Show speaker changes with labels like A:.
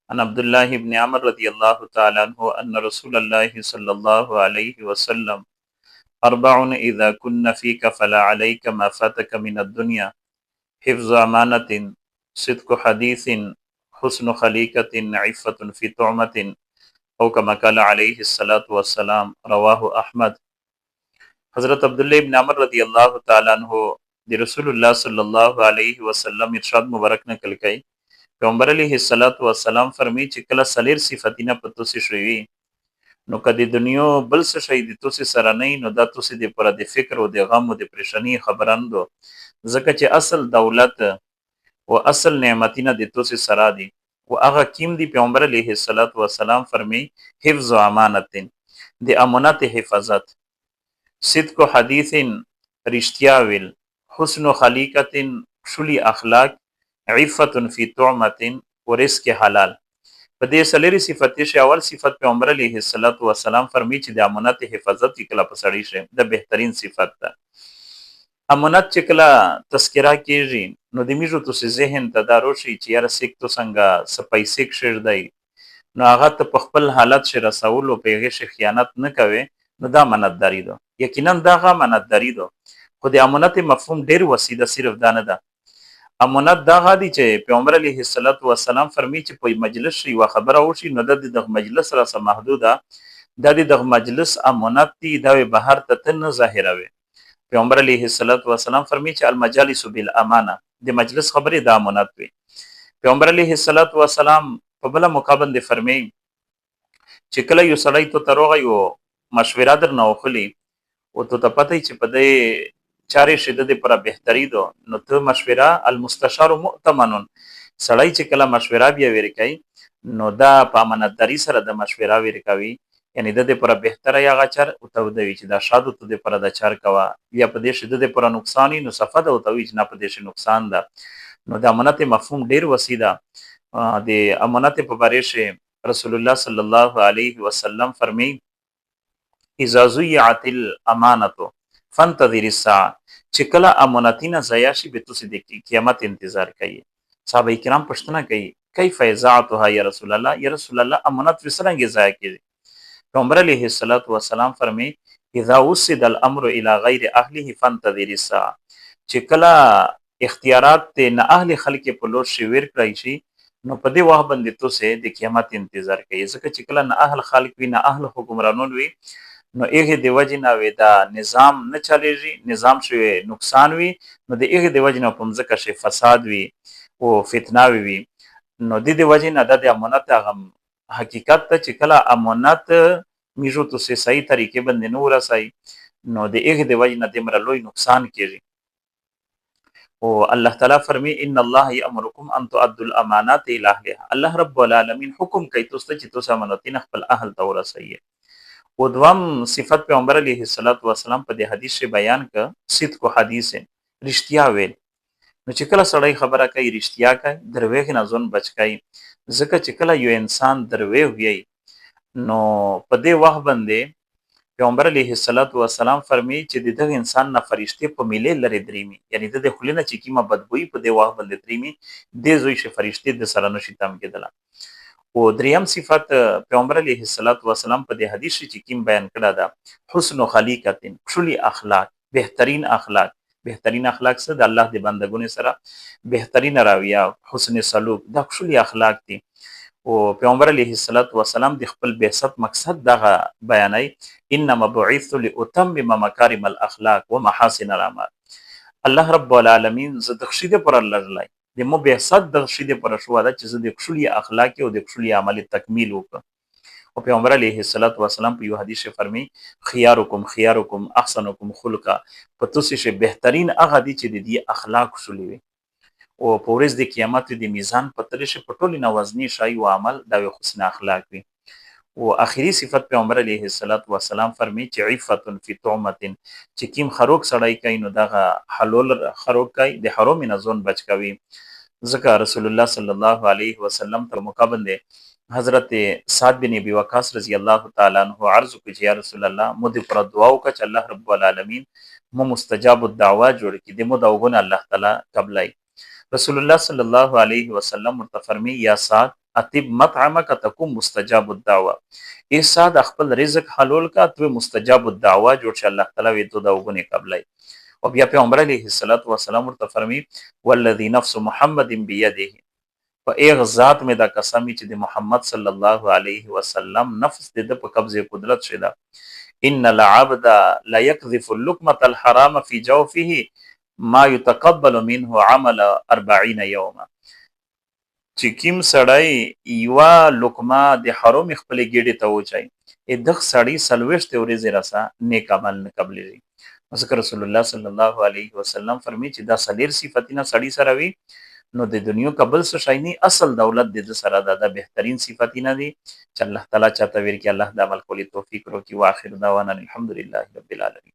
A: عن عبد الله بن عمر رضي الله تعالى عنه أن رسول الله صلى الله عليه وسلم أربع إذا كن فيك فلا عليك ما فاتك من الدنيا حفظ أمانة صدق حديث حسن خليقة عفة في طعمة او كما قال عليه الصلاة والسلام رواه احمد. حضرت عبداللہ ابن عمر رضی اللہ تعالی عنہ دی رسول الله صلی الله علیه وسلم ارشاد مبارک نقل کړي. پیغمبر علیه الصلاۃ والسلام فرمی چې کله سلیر صفاتینه په توسي شوی نو کدی دنیا بل څه شي د توسي سره نه نو دا توسي د پر د فکر او د غم او د پریشانی خبرندو ځکه چې اصل دولت او اصل نعمتینه د توسي سره دي و هغه کیم دی. پیغمبر علیه الصلاۃ والسلام فرمی حفظ و امانت د امانت حفاظت، صدق و حدیث رشتیا ویل، حسن و خلیقت شلی اخلاق، عفت فی طعمت و رزق حلال. په دې سلری صفاتې شي اول صفت پیغمبر علیه الصلاۃ والسلام فرمی چې د امانت حفاظت کله په سړی شي د بهترین صفت ده. امانت چې کله تذکرہ کیږي نو د میژو تو ذهن ته دا روشي چې یاره سیک تو څنګه سپایسیک شر دی نو هغه ته په خپل حالت شي رسول او پیغه شي خیانت نه کوي نو دا امانتداري ده. یقینا دا امانتداري ده، خو د امانت مفهوم ډیر وسیع ده، صرف دا نه ده. امانت دا غادي چې پیغمبر علیه الصلاۃ والسلام فرمی چې په مجلس شي وا خبره وشي نو د مجلس سره محدوده د مجلس امانت دی دا بهر ته نه ظاهروي. پیغمبر علیه الصلاۃ والسلام فرمی چې المجالس بالامانه د مجلس خبره د امانت وي. پیغمبر علیه الصلاۃ والسلام په بل مقابل د فرمی چې کله یو سړی ته تروغه یو مشوره در نه وخلی او ته پته چې په دې چارې شده د پر بهتري دو نو ته مشوره المستشار مؤتمنون سړی چې کله مشوره بیا ورکای نو دا په امانتداري سره د مشوره ورکوي، یعنی د پر بهتره یا غچر او ته دوی چې دا شادو ته پر د چار کوا یا په دې شده د پر نقصان نو صفه د او توي چې نه په دې نقصان ده. نو د امانت مفهوم ډیر وسیع ده. د امانت په باره شي رسول الله صلی الله علیه وسلم فرمی اذا ضيعت الامانه فانتظر الساعه چې کله امانتینه ضایع شي به تاسو د قیامت انتظار کوي. صحابه کرام پوښتنه کوي کیف ضاعتها یا رسول الله، یا رسول الله امانت وسرنګ ضایع کیږي؟ پیغمبر علیه الصلاۃ والسلام فرمی اذا وسد الامر الى غیر اهله فانتظر الساعه چې کله اختیارات ته نه اهل خلک په لور شي ور کړی شي نو په دې وخت باندې تاسو د قیامت انتظار کوي. ځکه چې کله نه اهل خلک وي نه اهل حکمرانون وي نو ایغه دی وجنه وی دا نظام نه چلیږي، نظام شوی نقصان وي نو د ایغه دی وجنه په مزکه شي فساد وي او فتنه وي. نو د دې وجنه د امانت غم حقیقت ته چې کله امانت میجو تو سه صحیح طریقې باندې نور رسای نو د ایغه دی وجنه د مر لوی نقصان کیږي. او الله تعالی فرمی ان الله یامرکم ان تؤدوا الامانات الی اهلها، الله رب العالمین حکم کوي تاسو ته چې تاسو امانتین خپل اهل ته ورسوي. و دوام صفت پیغمبر علیه الصلاۃ والسلام په دې حدیث بیان ک صدق حدیث رښتیا ویل. نو چې کله سړی خبره کوي رښتیا کوي دروغ نه ځون بچ کوي. ځکه چې کله یو انسان دروغ وي نو په دې وخت باندې پیغمبر علیه الصلاۃ والسلام فرمی چې دغه انسان نه فرشتي په میله لري دریمي، یعنی د خلینو چې کیمه بدبوئی په دې وخت باندې دریمي د زوی شي فرشتي د سره نشي تم کېدله. او دریم صفت پیغمبر علیه الصلاۃ والسلام په دې حدیث کې کیم بیان کړه دا حسن خلیقت شلی اخلاق، بهترین اخلاق. بهترین اخلاق څه د الله د بندګانو سره بهترین راویه حسن سلوک دا شلی اخلاق دي. او پیغمبر علیه الصلاۃ والسلام د خپل بعثت مقصد دغه بیانای انما بعثت لاتمم مکارم الاخلاق ومحاسن الاعمال. الله رب العالمین زه د خشیده پر الله د مو بعثت د خشیده پر شو دا چې زه د خشلی اخلاق او د خشلی عمل تکمیل وکړم. او پیغمبر علیه الصلاۃ والسلام په یو حدیث فرمی خيارکم خيارکم احسنکم خلقا، په تاسو شي بهترین هغه دي چې د دې اخلاق شولې وي او په ورځ د قیامت د میزان په تل شي په ټولو نوازنی شای او عمل د حسن اخلاق وي. او اخیری صفت پیغمبر علیه الصلاۃ والسلام فرمی چې عفت فی طعمت چې کیم خروق سړی کین نو دغه حلول خروق کوي د حرام نه ځون بچ کوي. ځکه رسول الله صلی الله علیه وسلم ته مقابل دی حضرت سعد بن ابي وقاص رضی الله تعالی عنہ عرض کوي یا رسول الله مو دې پر دعا وکړه چې الله رب العالمین مو مستجاب الدعوه جوړ کړي د مو دعوونه الله تعالی قبلای. رسول الله صلی الله علیه وسلم ورته فرمی یا سعد اطب مطعمک تکون مستجاب الدعوه. ایسا د خپل رزق حلول کا تو مستجاب الدعوه جوړ شه الله تعالی وی تو دا وګونه قبلای. او بیا پیغمبر علیه الصلاۃ والسلام ورته فرمی والذی نفس محمد بیده، په ایغ ذات مې دا قسم چې د محمد صلی الله علیه وسلم نفس د په قبضه قدرت شیدا، ان العبد لا يقذف اللقمه الحرام في جوفه ما يتقبل منه عمل 40 يوما. چې کیم سړی یوا لقمه د حرام خپل ګډه ته وچای ا دغ سړی سلوشت ورځ راسا نیک عمل نه قبلې. ذکر رسول الله صلی الله علیه وسلم فرمی چې دا سلیر صفاتینا سړی سره وی نو د دنیا قبل څه شایني اصل دولت د سره د بهترین صفاتینا دي چې الله تعالی چاته ور کې الله د عمل کولی توفیق ورکړي. واخر دعوانا الحمدلله رب العالمین.